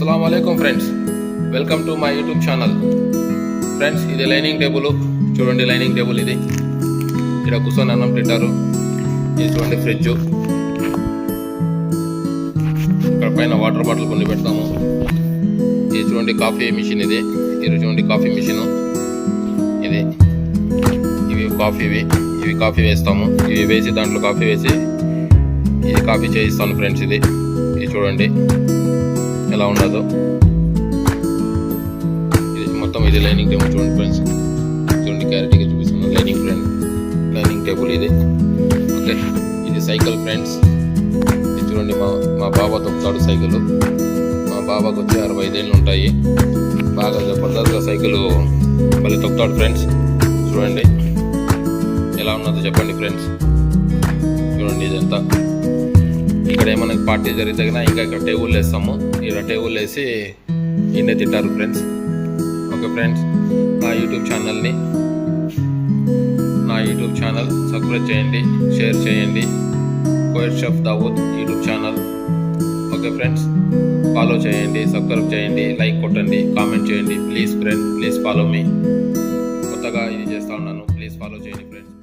అస్సలాము అలైకుం friends, welcome to my YouTube channel. Friends, ఇది lining table చూడండి. లైనింగ్ టేబుల్ ఇది. ఇక్కడ కూర్చొని అన్నం తింటారు. ఇది చూడండి ఫ్రిడ్జ్. ఇక్కడ పైన వాటర్ బాటిల్ కొన్ని పెడతాము. ఇది చూడండి కాఫీ మిషన్. ఇది చూడండి కాఫీ మిషన్ ఇది. ఇవి కాఫీ వేస్తాము. ఇవి వేసి దాంట్లో కాఫీ వేసి ఇది కాఫీ చేయిస్తాను ఫ్రెండ్స్. ఇది చూడండి ఎలా ఉండదో. ఇది మొత్తం ఇది లైనింగ్ టేబుల్ చూడండి ఫ్రెండ్స్. చూడండి క్లారిటీగా చూపిస్తున్నాను. లైనింగ్ టేబుల్ ఇది. ఓకే, ఇది సైకిల్ ఫ్రెండ్స్. ఇది చూడండి మా బాబా తొక్కుతాడు సైకిల్. మా బాబాకు వచ్చి 65 ఏళ్ళు ఉంటాయి. బాగా జబర్దస్త్గా సైకిల్ మళ్ళీ తొక్కుతాడు ఫ్రెండ్స్. చూడండి ఎలా ఉన్నదో చెప్పండి ఫ్రెండ్స్. చూడండి ఇదంతా. ఇక్కడ ఏమైనా పార్టీ జరిగితే ఇంకా ఇక్కడ టేబుల్ వేస్తాము. ఇక్కడ టేబుల్ వేసి ఇండే తింటారు ఫ్రెండ్స్. ఓకే ఫ్రెండ్స్, నా యూట్యూబ్ ఛానల్ సబ్స్క్రైబ్ చేయండి, షేర్ చేయండి. కోయట్ chef Dawood YouTube channel. Okay friends, follow చేయండి, సబ్స్క్రైబ్ చేయండి, లైక్ కొట్టండి, కామెంట్ చేయండి. Please friends, please follow me. కొత్తగా ఇది చేస్తూ ఉన్నాను. ప్లీజ్ ఫాలో చేయండి ఫ్రెండ్స్.